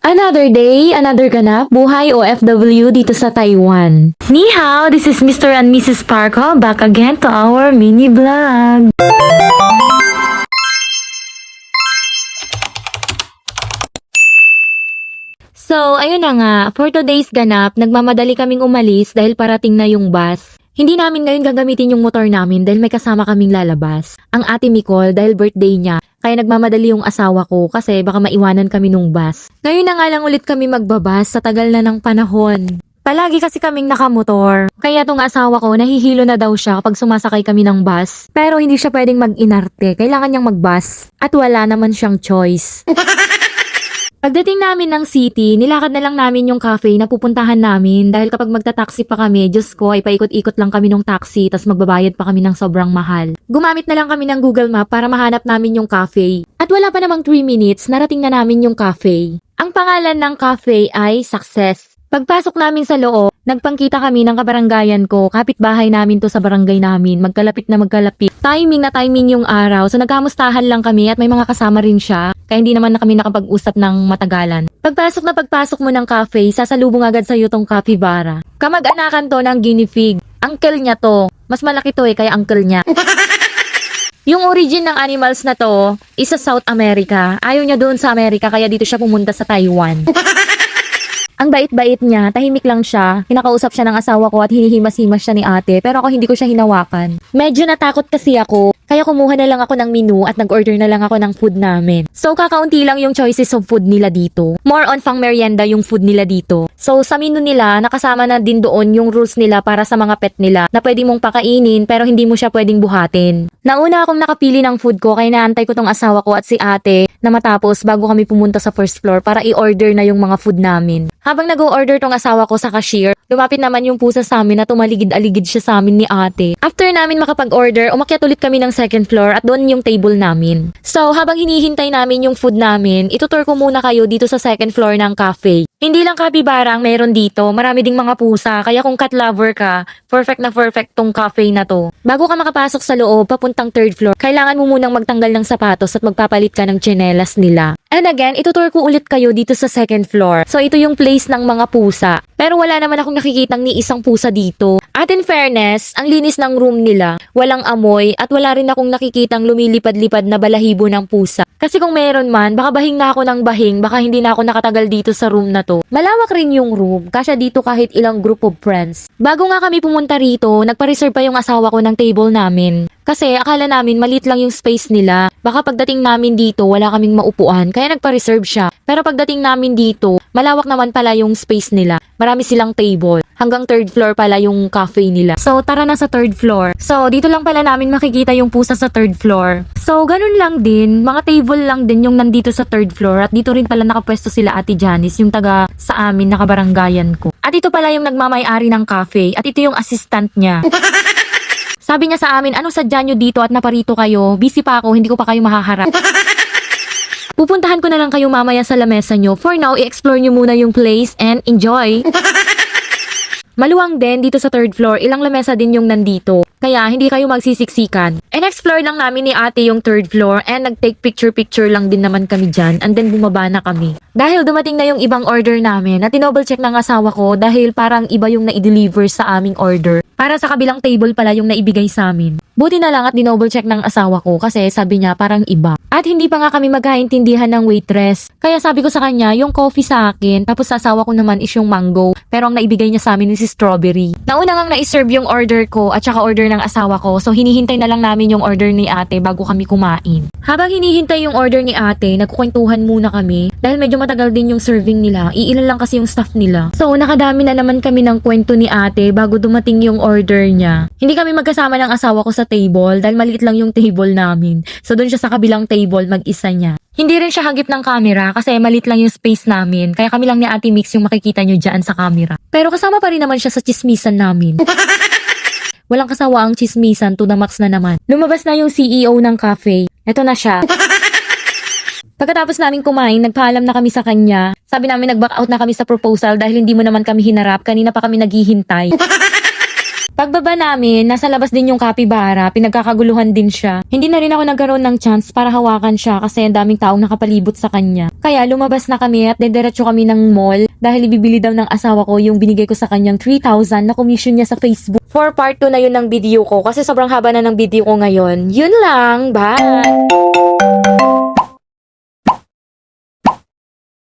Another day, another ganap, buhay OFW dito sa Taiwan. Ni hao, this is Mr. and Mrs. Sparkle back again to our mini vlog. So, ayun na nga, for today's ganap, nagmamadali kaming umalis dahil parating na yung bus. Hindi namin ngayon gagamitin yung motor namin dahil may kasama kaming lalabas. Ang ate Nicole dahil birthday niya, kaya nagmamadali yung asawa ko kasi baka maiwanan kami nung bus. Ngayon na nga lang ulit kami magbabas sa tagal na ng panahon. Palagi kasi kaming nakamotor. Kaya tong asawa ko, nahihilo na daw siya kapag sumasakay kami ng bus. Pero hindi siya pwedeng mag-inarte, kailangan niyang mag-bus. At wala naman siyang choice. Pagdating namin ng city, nilakad na lang namin yung cafe na pupuntahan namin dahil kapag magta-taxi pa kami, Diyos ko, ay paikot-ikot lang kami ng taxi tas magbabayad pa kami ng sobrang mahal. Gumamit na lang kami ng Google Map para mahanap namin yung cafe. At wala pa namang 3 minutes, narating na namin yung cafe. Ang pangalan ng cafe ay Success. Pagpasok namin sa loob, nagpangkita kami ng kabaranggayan ko, kapitbahay namin to sa barangay namin, magkalapit na magkalapit. Timing na timing yung araw, so nagkamustahan lang kami at may mga kasama rin siya, kaya hindi naman na kami nakapag-usap ng matagalan. Pagpasok na pagpasok mo ng cafe, sasalubong agad sa'yo tong capybara. Kamag-anakan to ng guinea pig. Uncle niya to. Mas malaki to kaya uncle niya. Yung origin ng animals na to, is sa South America. Ayaw niya doon sa Amerika, kaya dito siya pumunta sa Taiwan. Ang bait-bait niya, tahimik lang siya, kinakausap siya ng asawa ko at hinihimas-himas siya ni ate, pero ako hindi ko siya hinawakan. Medyo natakot kasi ako, kaya kumuha na lang ako ng menu at nag-order na lang ako ng food namin. So kakaunti lang yung choices of food nila dito. More on pang merienda yung food nila dito. So sa menu nila, nakasama na din doon yung rules nila para sa mga pet nila na pwede mong pakainin pero hindi mo siya pwedeng buhatin. Nauna akong nakapili ng food ko kaya naantay ko tong asawa ko at si ate na matapos bago kami pumunta sa first floor para i-order na yung mga food namin. Habang nag-o-order tong asawa ko sa cashier, lumapit naman yung pusa sa amin na tumaligid-aligid siya sa amin ni ate. After namin makapag-order, umakyat ulit kami ng second floor at doon yung table namin. So, habang hinihintay namin yung food namin, itutur ko muna kayo dito sa second floor ng cafe. Hindi lang capybara ang meron dito, marami ding mga pusa, kaya kung cat lover ka, perfect na perfect tong cafe na to. Bago ka makapasok sa loob, papuntang third floor, kailangan mo munang magtanggal ng sapatos at magpapalit ka ng tsinelas nila. And again, itutur ko ulit kayo dito sa second floor. So, ito yung place ng mga pusa. Pero wala naman akong nakikitang ni isang pusa dito. At in fairness, ang linis ng room nila, walang amoy at wala rin akong nakikitang lumilipad-lipad na balahibo ng pusa. Kasi kung meron man, baka bahing na ako ng bahing, baka hindi na ako nakatagal dito sa room na to. Malawak rin yung room, kasya dito kahit ilang group of friends. Bago nga kami pumunta rito, nagpa-reserve pa yung asawa ko ng table namin. Kasi akala namin maliit lang yung space nila. Baka pagdating namin dito, wala kaming maupuan, kaya nagpa-reserve siya. Pero pagdating namin dito, malawak naman pala yung space nila. Marami silang table. Hanggang third floor pala yung cafe nila. So, tara na sa third floor. So, dito lang pala namin makikita yung pusa sa third floor. So, ganun lang din. Mga table lang din yung nandito sa third floor. At dito rin pala nakapwesto sila Ate Janice, yung taga sa amin, nakabaranggayan ko. At ito pala yung nagmamay-ari ng cafe. At ito yung assistant niya. Sabi niya sa amin, anong sadya nyo dito at naparito kayo? Busy pa ako, hindi ko pa kayo mahaharap. Pupuntahan ko na lang kayo mamaya sa lamesa nyo. For now, i-explore nyo muna yung place and enjoy! Maluwang din dito sa third floor, ilang lamesa din yung nandito. Kaya hindi kayo magsisiksikan. And explore lang namin ni ate yung third floor and nag-take picture-picture lang din naman kami dyan and then bumaba na kami. Dahil dumating na yung ibang order namin na tinouble check ng asawa ko dahil parang iba yung na-deliver sa aming order. Para sa kabilang table pala yung naibigay sa amin. Buti na lang at dinouble check ng asawa ko kasi sabi niya parang iba. At hindi pa nga kami magkaintindihan ng waitress. Kaya sabi ko sa kanya yung coffee sa akin tapos sa asawa ko naman is yung mango. Pero ang naibigay niya sa amin is strawberry. Nauna ngang na-serve yung order ko at saka order ng asawa ko. So hinihintay na lang namin yung order ni ate bago kami kumain. Habang hinihintay yung order ni ate, nagkukwentuhan muna kami. Dahil medyo matagal din yung serving nila. Iilan lang kasi yung staff nila. So nakadami na naman kami ng kwento ni ate bago dumating yung order niya. Hindi kami magkasama ng asawa ko sa table dahil maliit lang yung table namin. So doon siya sa kabilang table mag-isa niya. Hindi rin siya hagip ng camera kasi maliit lang yung space namin. Kaya kami lang ni Ate Mix yung makikita nyo dyan sa camera. Pero kasama pa rin naman siya sa chismisan namin. Walang kasawa ang chismisan, to the max na naman. Lumabas na yung CEO ng cafe. Ito na siya. Pagkatapos namin kumain, nagpaalam na kami sa kanya. Sabi namin nag-back out na kami sa proposal dahil hindi mo naman kami hinarap. Kanina pa kami naghihintay. Pagbaba namin, nasa labas din yung kapibara, pinagkakaguluhan din siya. Hindi na rin ako nagkaroon ng chance para hawakan siya kasi ang daming taong nakapalibot sa kanya. Kaya lumabas na kami at dediretso kami ng mall dahil ibibili daw ng asawa ko yung binigay ko sa kanyang 3,000 na commission niya sa Facebook. For part 2 na yun ng video ko kasi sobrang haba na ng video ko ngayon. Yun lang, bye!